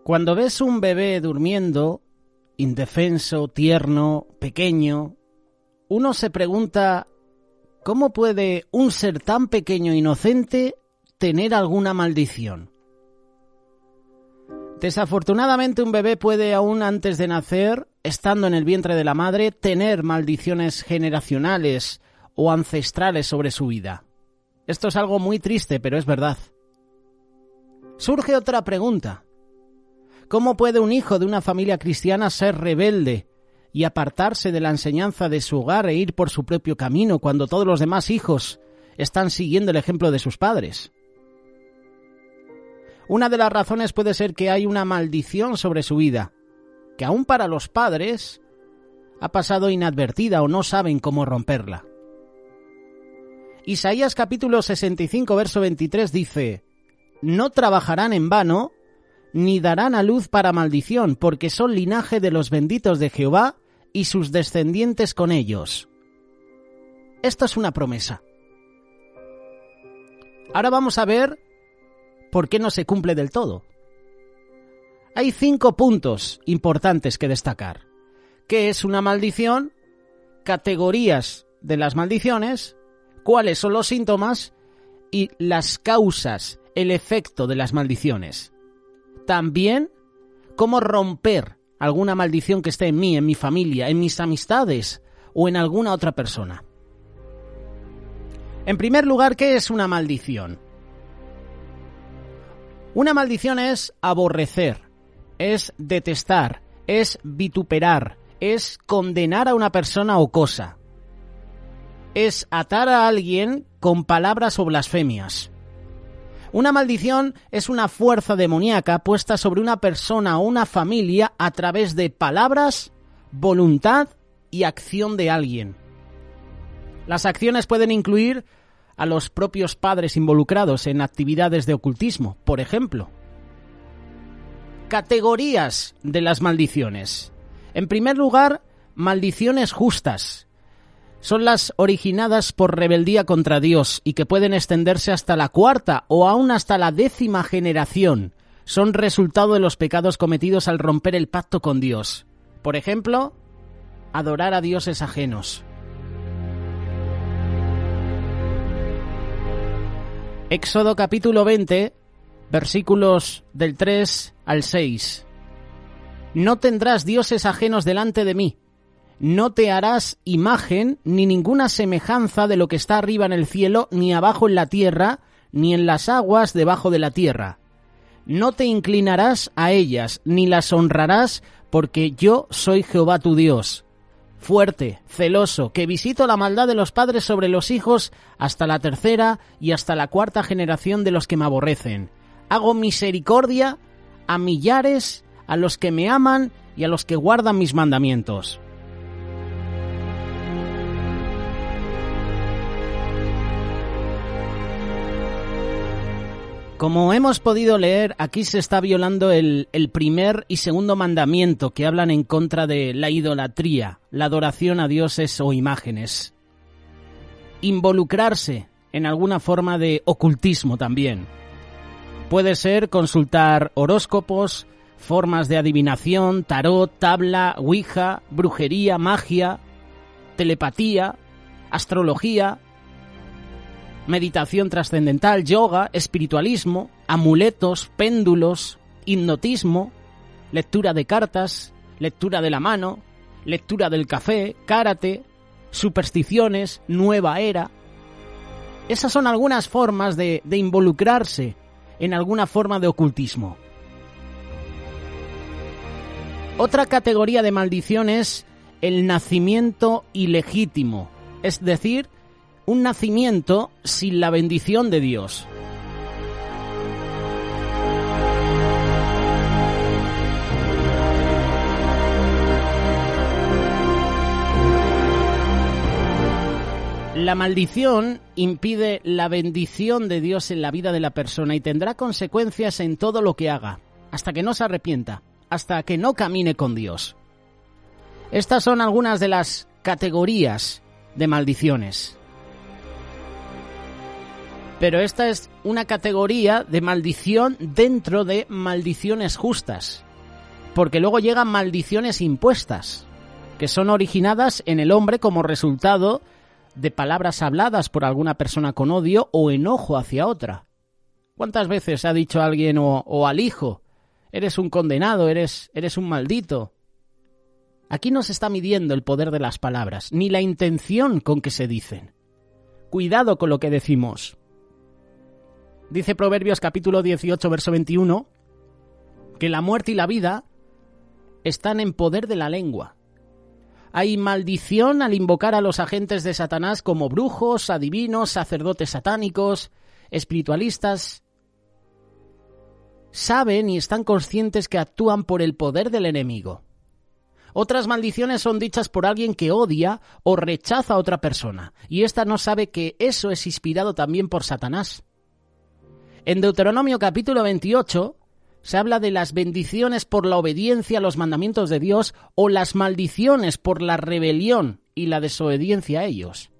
Cuando ves un bebé durmiendo, indefenso, tierno, pequeño, uno se pregunta, ¿cómo puede un ser tan pequeño e inocente tener alguna maldición? Desafortunadamente, un bebé puede, aún antes de nacer, estando en el vientre de la madre, tener maldiciones generacionales o ancestrales sobre su vida. Esto es algo muy triste, pero es verdad. Surge otra pregunta. ¿Cómo puede un hijo de una familia cristiana ser rebelde y apartarse de la enseñanza de su hogar e ir por su propio camino cuando todos los demás hijos están siguiendo el ejemplo de sus padres? Una de las razones puede ser que hay una maldición sobre su vida, que aún para los padres ha pasado inadvertida o no saben cómo romperla. Isaías capítulo 65, verso 23 dice: «No trabajarán en vano, ni darán a luz para maldición, porque son linaje de los benditos de Jehová y sus descendientes con ellos». Esto es una promesa. Ahora vamos a ver por qué no se cumple del todo. Hay 5 puntos importantes que destacar. ¿Qué es una maldición? Categorías de las maldiciones, cuáles son los síntomas y las causas, el efecto de las maldiciones. También, cómo romper alguna maldición que esté en mí, en mi familia, en mis amistades o en alguna otra persona. En primer lugar, ¿qué es una maldición? Una maldición es aborrecer, es detestar, es vituperar, es condenar a una persona o cosa. Es atar a alguien con palabras o blasfemias. Una maldición es una fuerza demoníaca puesta sobre una persona o una familia a través de palabras, voluntad y acción de alguien. Las acciones pueden incluir a los propios padres involucrados en actividades de ocultismo, por ejemplo. Categorías de las maldiciones. En primer lugar, maldiciones justas. Son las originadas por rebeldía contra Dios y que pueden extenderse hasta la 4ª o aún hasta la 10ª generación. Son resultado de los pecados cometidos al romper el pacto con Dios. Por ejemplo, adorar a dioses ajenos. Éxodo capítulo 20, versículos del 3 al 6. No tendrás dioses ajenos delante de mí. No te harás imagen ni ninguna semejanza de lo que está arriba en el cielo, ni abajo en la tierra, ni en las aguas debajo de la tierra. No te inclinarás a ellas, ni las honrarás, porque yo soy Jehová tu Dios, fuerte, celoso, que visito la maldad de los padres sobre los hijos hasta la 3ª y hasta la 4ª generación de los que me aborrecen. Hago misericordia a millares, a los que me aman y a los que guardan mis mandamientos. Como hemos podido leer, aquí se está violando el primer y segundo mandamiento que hablan en contra de la idolatría, la adoración a dioses o imágenes. Involucrarse en alguna forma de ocultismo también. Puede ser consultar horóscopos, formas de adivinación, tarot, tabla, ouija, brujería, magia, telepatía, astrología, meditación trascendental, yoga, espiritualismo, amuletos, péndulos, hipnotismo, lectura de cartas, lectura de la mano, lectura del café, karate, supersticiones, nueva era. Esas son algunas formas de involucrarse en alguna forma de ocultismo. Otra categoría de maldición es el nacimiento ilegítimo, es decir, un nacimiento sin la bendición de Dios. La maldición impide la bendición de Dios en la vida de la persona y tendrá consecuencias en todo lo que haga, hasta que no se arrepienta, hasta que no camine con Dios. Estas son algunas de las categorías de maldiciones. Pero esta es una categoría de maldición dentro de maldiciones justas, porque luego llegan maldiciones impuestas, que son originadas en el hombre como resultado de palabras habladas por alguna persona con odio o enojo hacia otra. ¿Cuántas veces ha dicho alguien o al hijo, eres un condenado, eres un maldito? Aquí no se está midiendo el poder de las palabras, ni la intención con que se dicen. Cuidado con lo que decimos. Dice Proverbios capítulo 18, verso 21, que la muerte y la vida están en poder de la lengua. Hay maldición al invocar a los agentes de Satanás como brujos, adivinos, sacerdotes satánicos, espiritualistas. Saben y están conscientes que actúan por el poder del enemigo. Otras maldiciones son dichas por alguien que odia o rechaza a otra persona, y ésta no sabe que eso es inspirado también por Satanás. En Deuteronomio capítulo 28 se habla de las bendiciones por la obediencia a los mandamientos de Dios o las maldiciones por la rebelión y la desobediencia a ellos.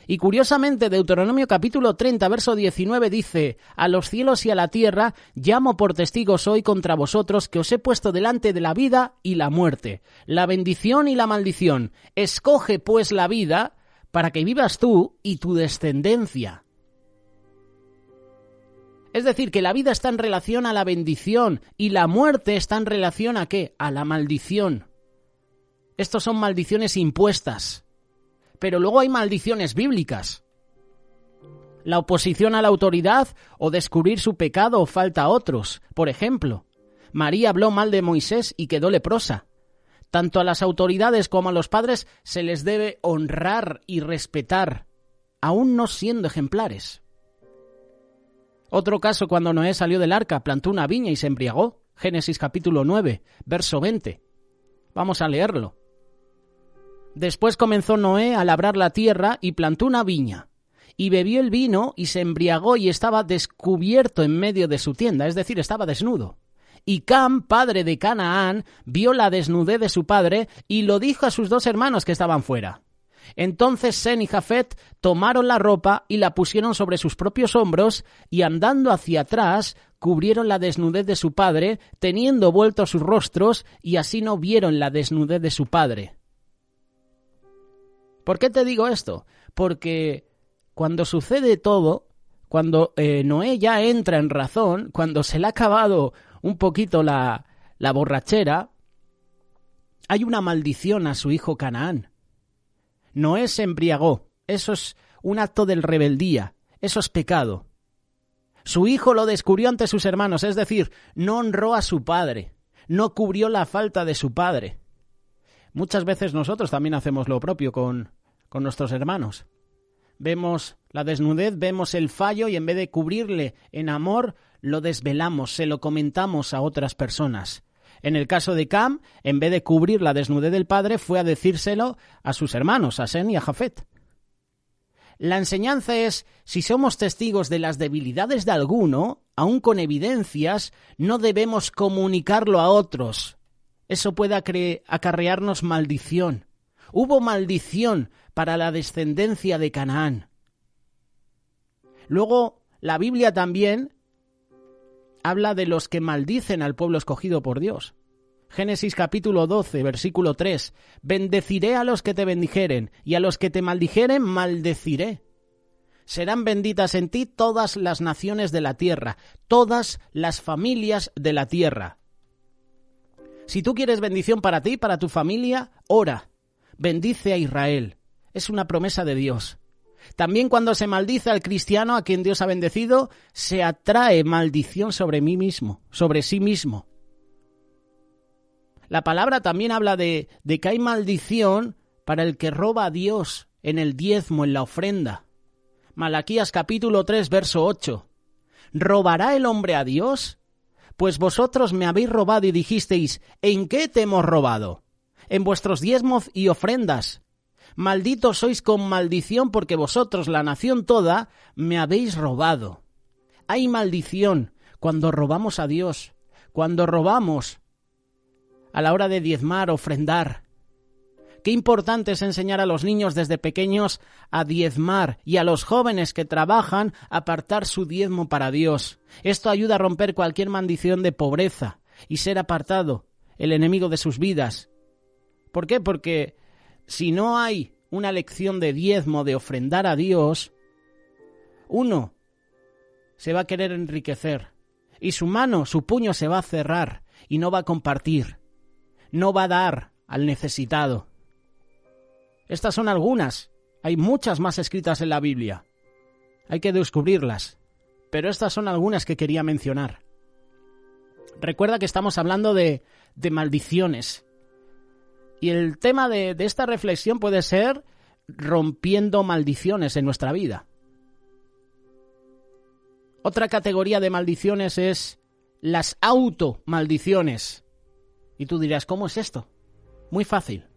Y curiosamente Deuteronomio capítulo 30 verso 19 dice: «A los cielos y a la tierra llamo por testigos hoy contra vosotros que os he puesto delante de la vida y la muerte, la bendición y la maldición. Escoge pues la vida para que vivas tú y tu descendencia». Es decir, que la vida está en relación a la bendición y la muerte está en relación ¿a qué? A la maldición. Estos son maldiciones impuestas. Pero luego hay maldiciones bíblicas. La oposición a la autoridad o descubrir su pecado o falta a otros. Por ejemplo, María habló mal de Moisés y quedó leprosa. Tanto a las autoridades como a los padres se les debe honrar y respetar, aún no siendo ejemplares. Otro caso, cuando Noé salió del arca, plantó una viña y se embriagó. Génesis capítulo 9, verso 20. Vamos a leerlo. Después comenzó Noé a labrar la tierra y plantó una viña. Y bebió el vino y se embriagó y estaba descubierto en medio de su tienda, es decir, estaba desnudo. Y Cam, padre de Canaán, vio la desnudez de su padre y lo dijo a sus dos hermanos que estaban fuera. Entonces Sem y Jafet tomaron la ropa y la pusieron sobre sus propios hombros y andando hacia atrás cubrieron la desnudez de su padre, teniendo vueltos sus rostros, y así no vieron la desnudez de su padre. ¿Por qué te digo esto? Porque cuando sucede todo, cuando Noé ya entra en razón, cuando se le ha acabado un poquito la borrachera, hay una maldición a su hijo Canaán. Noé se embriagó. Eso es un acto de rebeldía. Eso es pecado. Su hijo lo descubrió ante sus hermanos, es decir, no honró a su padre, no cubrió la falta de su padre. Muchas veces nosotros también hacemos lo propio con nuestros hermanos. Vemos la desnudez, vemos el fallo y en vez de cubrirle en amor, lo desvelamos, se lo comentamos a otras personas. En el caso de Cam, en vez de cubrir la desnudez del padre, fue a decírselo a sus hermanos, a Sem y a Jafet. La enseñanza es, si somos testigos de las debilidades de alguno, aun con evidencias, no debemos comunicarlo a otros. Eso puede acarrearnos maldición. Hubo maldición para la descendencia de Canaán. Luego, la Biblia también habla de los que maldicen al pueblo escogido por Dios. Génesis capítulo 12, versículo 3. Bendeciré a los que te bendijeren, y a los que te maldijeren maldeciré. Serán benditas en ti todas las naciones de la tierra, todas las familias de la tierra. Si tú quieres bendición para ti, para tu familia, ora. Bendice a Israel. Es una promesa de Dios. También cuando se maldice al cristiano a quien Dios ha bendecido, se atrae maldición sobre sí mismo. La palabra también habla de que hay maldición para el que roba a Dios en el diezmo, en la ofrenda. Malaquías capítulo 3, verso 8. ¿Robará el hombre a Dios? Pues vosotros me habéis robado y dijisteis, ¿en qué te hemos robado? En vuestros diezmos y ofrendas. Malditos sois con maldición porque vosotros, la nación toda, me habéis robado. Hay maldición cuando robamos a Dios, cuando robamos a la hora de diezmar, ofrendar. Qué importante es enseñar a los niños desde pequeños a diezmar y a los jóvenes que trabajan a apartar su diezmo para Dios. Esto ayuda a romper cualquier maldición de pobreza y ser apartado, el enemigo de sus vidas. ¿Por qué? Porque si no hay una lección de diezmo, de ofrendar a Dios, uno se va a querer enriquecer y su mano, su puño se va a cerrar y no va a compartir, no va a dar al necesitado. Estas son algunas, hay muchas más escritas en la Biblia, hay que descubrirlas, pero estas son algunas que quería mencionar. Recuerda que estamos hablando de maldiciones y el tema de esta reflexión puede ser rompiendo maldiciones en nuestra vida. Otra categoría de maldiciones es las automaldiciones. Y tú dirás, ¿cómo es esto? Muy fácil.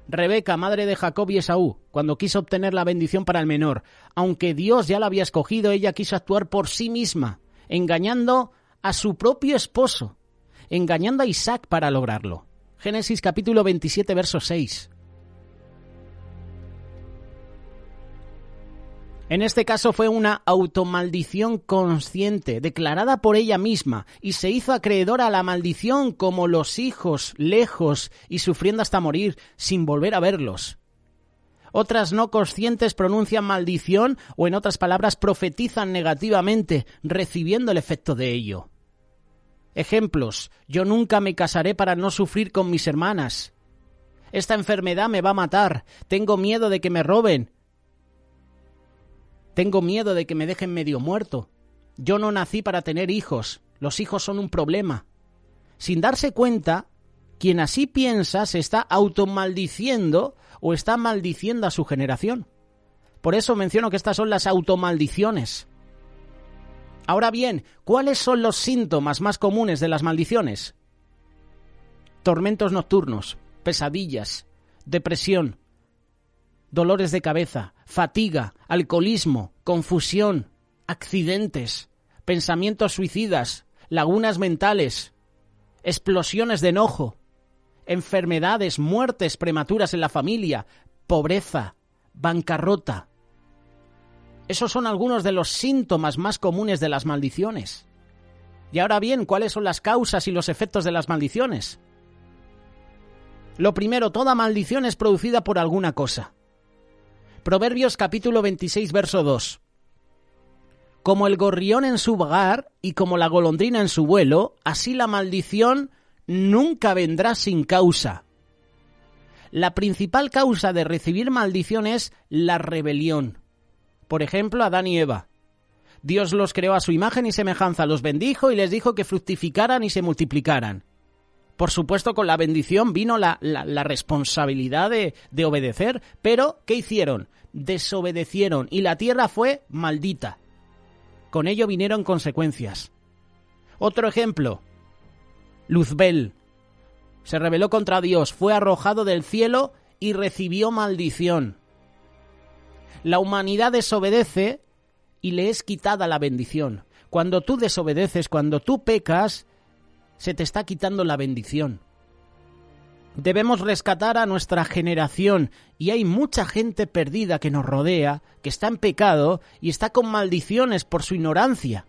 Rebeca, madre de Jacob y Esaú, cuando quiso obtener la bendición para el menor, aunque Dios ya la había escogido, ella quiso actuar por sí misma, engañando a su propio esposo, engañando a Isaac para lograrlo. Génesis capítulo 27, verso 6. En este caso fue una automaldición consciente, declarada por ella misma, y se hizo acreedora a la maldición como los hijos, lejos y sufriendo hasta morir, sin volver a verlos. Otras no conscientes pronuncian maldición o, en otras palabras, profetizan negativamente, recibiendo el efecto de ello. Ejemplos: yo nunca me casaré para no sufrir con mis hermanas. Esta enfermedad me va a matar, tengo miedo de que me roben. Tengo miedo de que me dejen medio muerto. Yo no nací para tener hijos. Los hijos son un problema. Sin darse cuenta, quien así piensa se está automaldiciendo o está maldiciendo a su generación. Por eso menciono que estas son las automaldiciones. Ahora bien, ¿cuáles son los síntomas más comunes de las maldiciones? Tormentos nocturnos, pesadillas, depresión, dolores de cabeza, fatiga, alcoholismo, confusión, accidentes, pensamientos suicidas, lagunas mentales, explosiones de enojo, enfermedades, muertes prematuras en la familia, pobreza, bancarrota. Esos son algunos de los síntomas más comunes de las maldiciones. Y ahora bien, ¿cuáles son las causas y los efectos de las maldiciones? Lo primero, toda maldición es producida por alguna cosa. Proverbios capítulo 26, verso 2. Como el gorrión en su vagar y como la golondrina en su vuelo, así la maldición nunca vendrá sin causa. La principal causa de recibir maldición es la rebelión. Por ejemplo, Adán y Eva. Dios los creó a su imagen y semejanza, los bendijo y les dijo que fructificaran y se multiplicaran. Por supuesto, con la bendición vino la responsabilidad de obedecer, pero ¿qué hicieron? Desobedecieron y la tierra fue maldita. Con ello vinieron consecuencias. Otro ejemplo, Luzbel se rebeló contra Dios, fue arrojado del cielo y recibió maldición. La humanidad desobedece y le es quitada la bendición. Cuando tú desobedeces, cuando tú pecas, se te está quitando la bendición. Debemos rescatar a nuestra generación y hay mucha gente perdida que nos rodea, que está en pecado y está con maldiciones por su ignorancia.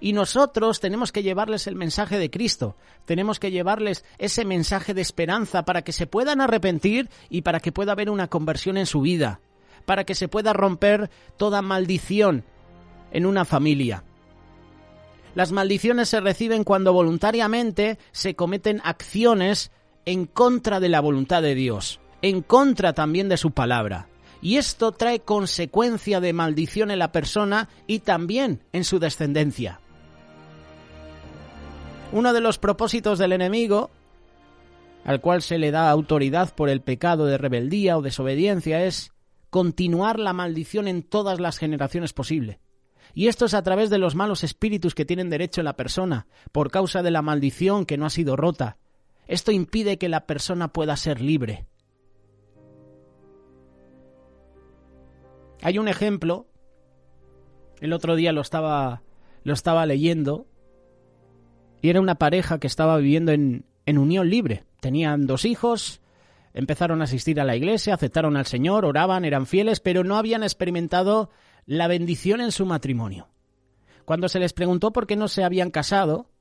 Y nosotros tenemos que llevarles el mensaje de Cristo, tenemos que llevarles ese mensaje de esperanza para que se puedan arrepentir y para que pueda haber una conversión en su vida, para que se pueda romper toda maldición en una familia. Las maldiciones se reciben cuando voluntariamente se cometen acciones en contra de la voluntad de Dios, en contra también de su palabra. Y esto trae consecuencia de maldición en la persona y también en su descendencia. Uno de los propósitos del enemigo, al cual se le da autoridad por el pecado de rebeldía o desobediencia, es continuar la maldición en todas las generaciones posible. Y esto es a través de los malos espíritus que tienen derecho en la persona, por causa de la maldición que no ha sido rota. Esto impide que la persona pueda ser libre. Hay un ejemplo, el otro día lo estaba leyendo, y era una pareja que estaba viviendo en unión libre. Tenían 2 hijos, Empezaron a asistir a la iglesia, aceptaron al Señor, oraban, eran fieles, pero no habían experimentado la bendición en su matrimonio. Cuando se les preguntó por qué no se habían casado,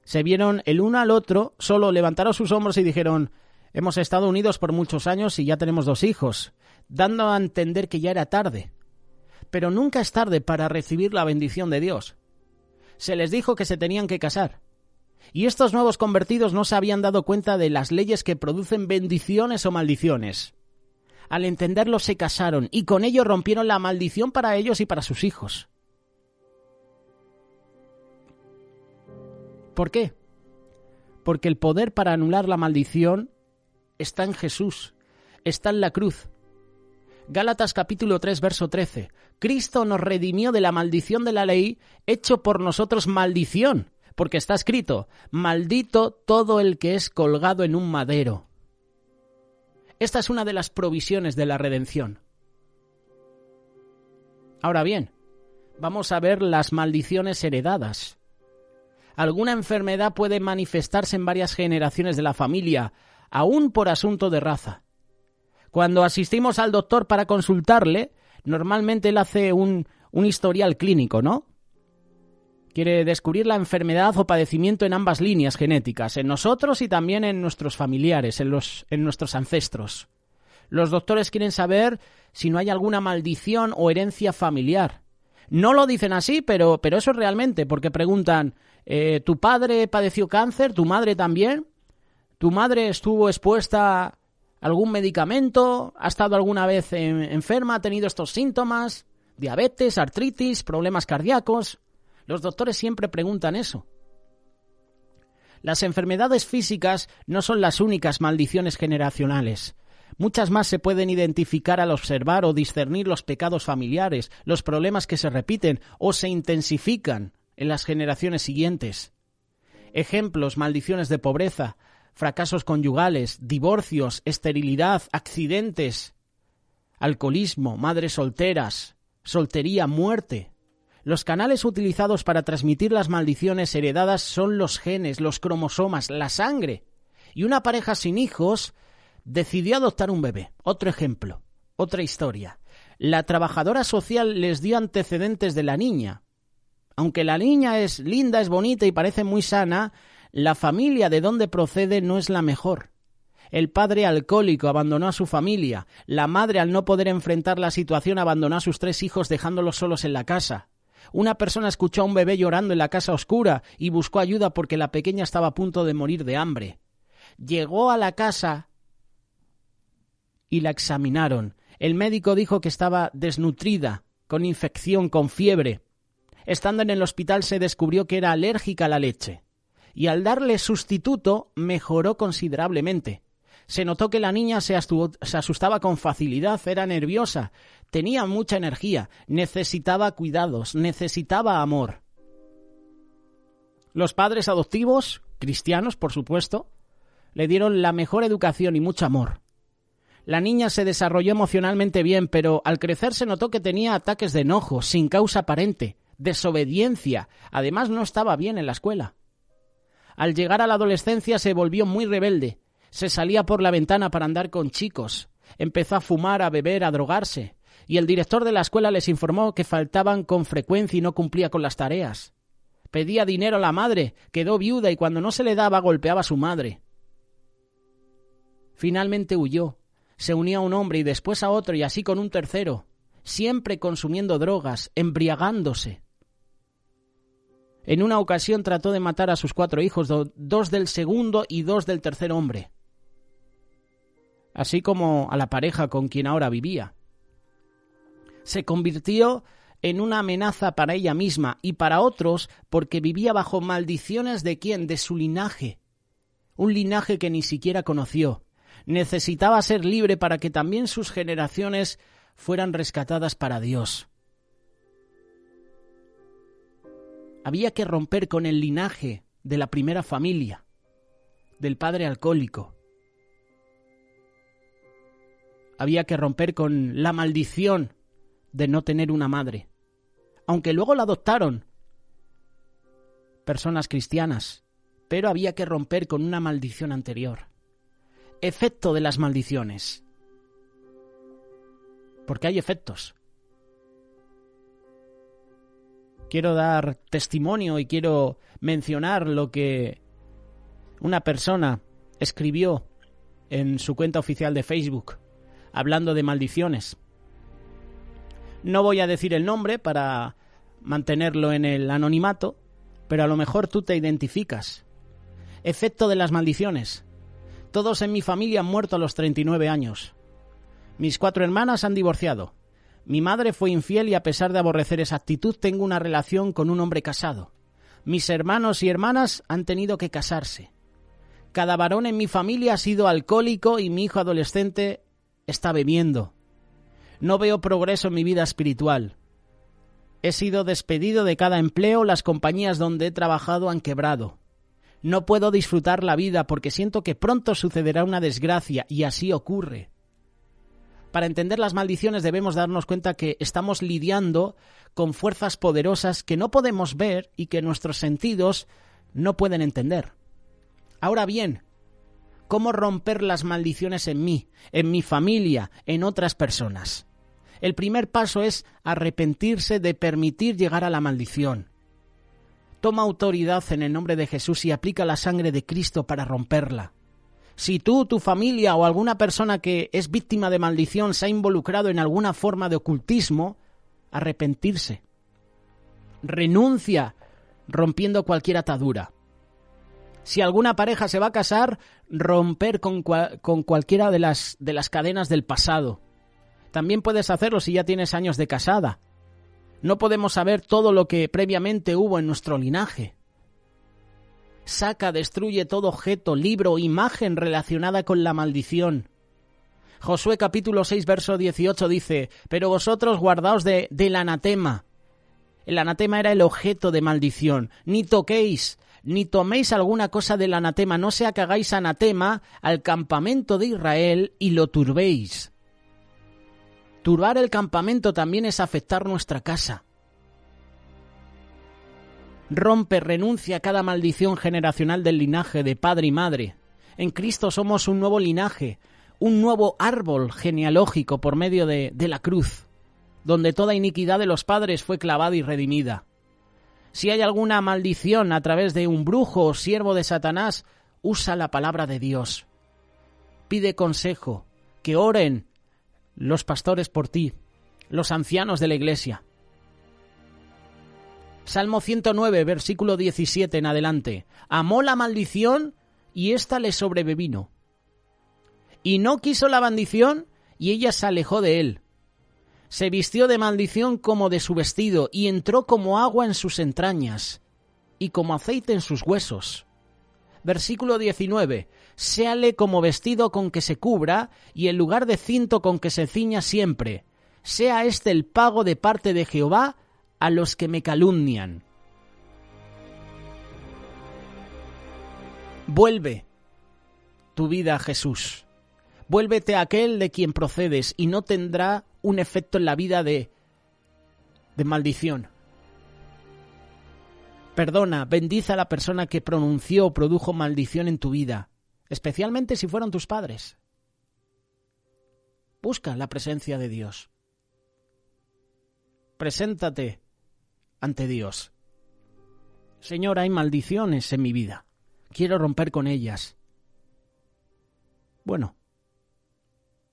se vieron el uno al otro, solo levantaron sus hombros y dijeron: hemos estado unidos por muchos años y ya tenemos 2 hijos, dando a entender que ya era tarde. Pero nunca es tarde para recibir la bendición de Dios. Se les dijo que se tenían que casar. Y estos nuevos convertidos no se habían dado cuenta de las leyes que producen bendiciones o maldiciones. Al entenderlo se casaron y con ello rompieron la maldición para ellos y para sus hijos. ¿Por qué? Porque el poder para anular la maldición está en Jesús, está en la cruz. Gálatas capítulo 3, verso 13. Cristo nos redimió de la maldición de la ley, hecho por nosotros maldición, porque está escrito: maldito todo el que es colgado en un madero. Esta es una de las provisiones de la redención. Ahora bien, vamos a ver las maldiciones heredadas. Alguna enfermedad puede manifestarse en varias generaciones de la familia, aún por asunto de raza. Cuando asistimos al doctor para consultarle, normalmente él hace un historial clínico, ¿no? Quiere descubrir la enfermedad o padecimiento en ambas líneas genéticas, en nosotros y también en nuestros familiares, en nuestros ancestros. Los doctores quieren saber si no hay alguna maldición o herencia familiar. No lo dicen así, pero eso es realmente, porque preguntan: ¿tu padre padeció cáncer? ¿Tu madre también? ¿Tu madre estuvo expuesta a algún medicamento? ¿Ha estado alguna vez enferma? ¿Ha tenido estos síntomas? ¿Diabetes, artritis, problemas cardíacos? Los doctores siempre preguntan eso. Las enfermedades físicas no son las únicas maldiciones generacionales. Muchas más se pueden identificar al observar o discernir los pecados familiares, los problemas que se repiten o se intensifican en las generaciones siguientes. Ejemplos: maldiciones de pobreza, fracasos conyugales, divorcios, esterilidad, accidentes, alcoholismo, madres solteras, soltería, muerte. Los canales utilizados para transmitir las maldiciones heredadas son los genes, los cromosomas, la sangre. Y una pareja sin hijos decidió adoptar un bebé. Otro ejemplo, otra historia. La trabajadora social les dio antecedentes de la niña. Aunque la niña es linda, es bonita y parece muy sana, la familia de donde procede no es la mejor. El padre alcohólico abandonó a su familia. La madre, al no poder enfrentar la situación, abandonó a sus 3 hijos dejándolos solos en la casa. Una persona escuchó a un bebé llorando en la casa oscura y buscó ayuda porque la pequeña estaba a punto de morir de hambre. Llegó a la casa y la examinaron. El médico dijo que estaba desnutrida, con infección, con fiebre. Estando en el hospital se descubrió que era alérgica a la leche. Y al darle sustituto mejoró considerablemente. Se notó que la niña se asustaba con facilidad, era nerviosa, tenía mucha energía, necesitaba cuidados, necesitaba amor. Los padres adoptivos, cristianos por supuesto, le dieron la mejor educación y mucho amor. La niña se desarrolló emocionalmente bien, pero al crecer se notó que tenía ataques de enojo, sin causa aparente, desobediencia, además no estaba bien en la escuela. Al llegar a la adolescencia se volvió muy rebelde. Se salía por la ventana para andar con chicos, empezó a fumar, a beber, a drogarse, y el director de la escuela les informó que faltaban con frecuencia y no cumplía con las tareas. Pedía dinero a la madre, quedó viuda y cuando no se le daba golpeaba a su madre. Finalmente huyó, se unió a un hombre y después a otro y así con un tercero, siempre consumiendo drogas, embriagándose. En una ocasión trató de matar a sus 4 hijos, 2 del segundo y 2 del tercer hombre, así como a la pareja con quien ahora vivía. Se convirtió en una amenaza para ella misma y para otros porque vivía bajo maldiciones ¿de quién? De su linaje, un linaje que ni siquiera conoció. Necesitaba ser libre para que también sus generaciones fueran rescatadas para Dios. Había que romper con el linaje de la primera familia, del padre alcohólico. Había que romper con la maldición de no tener una madre, aunque luego la adoptaron personas cristianas, pero había que romper con una maldición anterior. efecto de las maldiciones. Porque hay efectos. Quiero dar testimonio y quiero mencionar lo que una persona escribió en su cuenta oficial de Facebook, hablando de maldiciones. No voy a decir el nombre para mantenerlo en el anonimato, pero a lo mejor tú te identificas. Efecto de las maldiciones. Todos en mi familia han muerto a los 39 años. Mis 4 hermanas han divorciado. Mi madre fue infiel y a pesar de aborrecer esa actitud tengo una relación con un hombre casado. Mis hermanos y hermanas han tenido que casarse. Cada varón en mi familia ha sido alcohólico y mi hijo adolescente está bebiendo. No veo progreso en mi vida espiritual. He sido despedido de cada empleo, las compañías donde he trabajado han quebrado. No puedo disfrutar la vida porque siento que pronto sucederá una desgracia y así ocurre. Para entender las maldiciones debemos darnos cuenta que estamos lidiando con fuerzas poderosas que no podemos ver y que nuestros sentidos no pueden entender. Ahora bien, ¿cómo romper las maldiciones en mí, en mi familia, en otras personas? El primer paso es arrepentirse de permitir llegar a la maldición. Toma autoridad en el nombre de Jesús y aplica la sangre de Cristo para romperla. Si tú, tu familia o alguna persona que es víctima de maldición se ha involucrado en alguna forma de ocultismo, arrepentirse. Renuncia, rompiendo cualquier atadura. Si alguna pareja se va a casar, romper con cualquiera de las cadenas del pasado. También puedes hacerlo si ya tienes años de casada. No podemos saber todo lo que previamente hubo en nuestro linaje. Saca, destruye todo objeto, libro o imagen relacionada con la maldición. Josué capítulo 6, verso 18 dice: pero vosotros guardaos del anatema. El anatema era el objeto de maldición. Ni toquéis, ni toméis alguna cosa del anatema, no sea que hagáis anatema al campamento de Israel y lo turbéis. Turbar el campamento también es afectar nuestra casa. Rompe, renuncia a cada maldición generacional del linaje de padre y madre. En Cristo somos un nuevo linaje, un nuevo árbol genealógico por medio de la cruz, donde toda iniquidad de los padres fue clavada y redimida. Si hay alguna maldición a través de un brujo o siervo de Satanás, usa la palabra de Dios. Pide consejo, que oren los pastores por ti, los ancianos de la iglesia. Salmo 109, versículo 17 en adelante. Amó la maldición y ésta le sobrevino. Y no quiso la bendición y ella se alejó de él. Se vistió de maldición como de su vestido y entró como agua en sus entrañas y como aceite en sus huesos. Versículo 19. Séale como vestido con que se cubra y en lugar de cinto con que se ciña siempre. Sea este el pago de parte de Jehová a los que me calumnian. Vuelve tu vida a Jesús. Vuélvete a aquel de quien procedes y no tendrá un efecto en la vida de maldición. Perdona, bendice a la persona que pronunció o produjo maldición en tu vida, especialmente si fueron tus padres. Busca la presencia de Dios. Preséntate ante Dios. Señor, hay maldiciones en mi vida. Quiero romper con ellas. Bueno,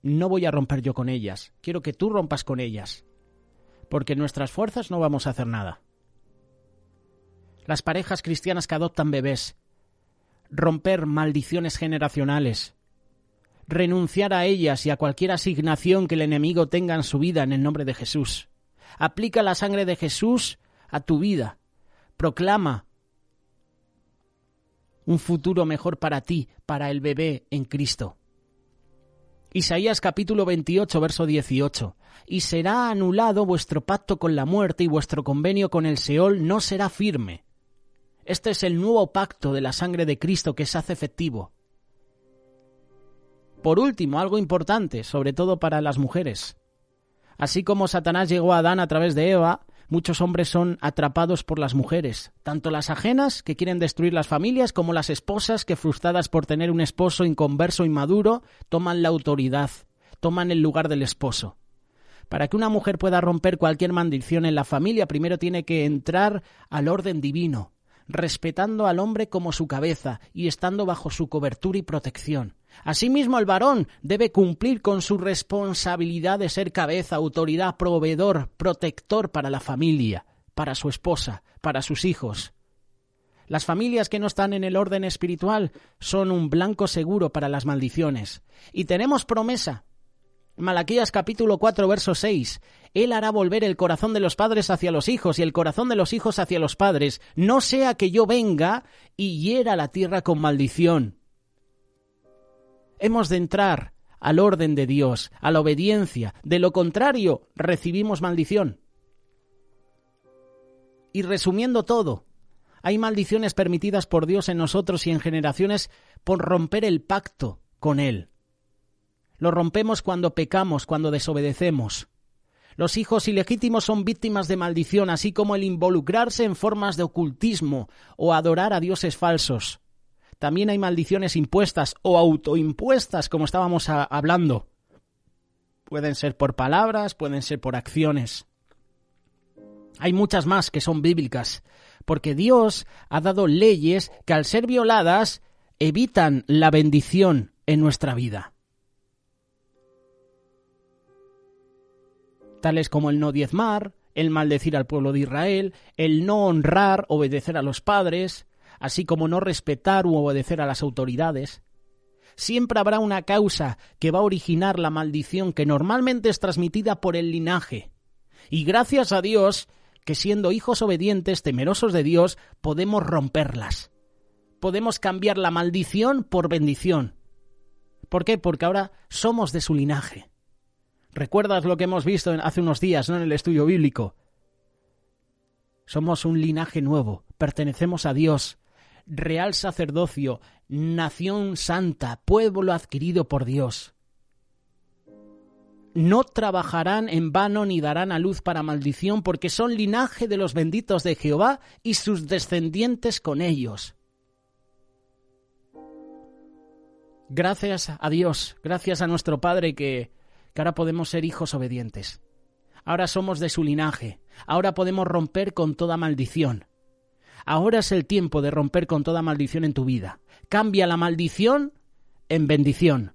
no voy a romper yo con ellas. Quiero que tú rompas con ellas. Porque en nuestras fuerzas no vamos a hacer nada. Las parejas cristianas que adoptan bebés. Romper maldiciones generacionales. Renunciar a ellas y a cualquier asignación que el enemigo tenga en su vida en el nombre de Jesús. Aplica la sangre de Jesús a tu vida. Proclama un futuro mejor para ti, para el bebé en Cristo. Isaías capítulo 28, verso 18. Y será anulado vuestro pacto con la muerte y vuestro convenio con el Seol no será firme. Este es el nuevo pacto de la sangre de Cristo que se hace efectivo. Por último, algo importante, sobre todo para las mujeres. Así como Satanás llegó a Adán a través de Eva, Muchos hombres son atrapados por las mujeres, tanto las ajenas, que quieren destruir las familias, como las esposas que, frustradas por tener un esposo inconverso, inmaduro, toman la autoridad, toman el lugar del esposo. Para que una mujer pueda romper cualquier maldición en la familia, primero tiene que entrar al orden divino, respetando al hombre como su cabeza y estando bajo su cobertura y protección. Asimismo, el varón debe cumplir con su responsabilidad de ser cabeza, autoridad, proveedor, protector para la familia, para su esposa, para sus hijos. Las familias que no están en el orden espiritual son un blanco seguro para las maldiciones. Y tenemos promesa. Malaquías capítulo 4, verso 6. Él hará volver el corazón de los padres hacia los hijos y el corazón de los hijos hacia los padres, no sea que yo venga y hiera la tierra con maldición. Hemos de entrar al orden de Dios, a la obediencia. De lo contrario, recibimos maldición. Y resumiendo todo, hay maldiciones permitidas por Dios en nosotros y en generaciones por romper el pacto con Él. Lo rompemos cuando pecamos, cuando desobedecemos. Los hijos ilegítimos son víctimas de maldición, así como el involucrarse en formas de ocultismo o adorar a dioses falsos. También hay maldiciones impuestas o autoimpuestas, como estábamos hablando. Pueden ser por palabras, pueden ser por acciones. Hay muchas más que son bíblicas, porque Dios ha dado leyes que al ser violadas evitan la bendición en nuestra vida. Tales como el no diezmar, el maldecir al pueblo de Israel, el no honrar, obedecer a los padres, así como no respetar u obedecer a las autoridades. Siempre habrá una causa que va a originar la maldición que normalmente es transmitida por el linaje. Y gracias a Dios, que siendo hijos obedientes, temerosos de Dios, podemos romperlas. Podemos cambiar la maldición por bendición. ¿Por qué? Porque ahora somos de su linaje. ¿Recuerdas lo que hemos visto hace unos días, ¿no?, en el estudio bíblico? Somos un linaje nuevo, pertenecemos a Dios, real sacerdocio, nación santa, pueblo adquirido por Dios. No trabajarán en vano ni darán a luz para maldición, porque son linaje de los benditos de Jehová y sus descendientes con ellos. Gracias a Dios, gracias a nuestro Padre que ahora podemos ser hijos obedientes. Ahora somos de su linaje. Ahora podemos romper con toda maldición. Ahora es el tiempo de romper con toda maldición en tu vida. Cambia la maldición en bendición.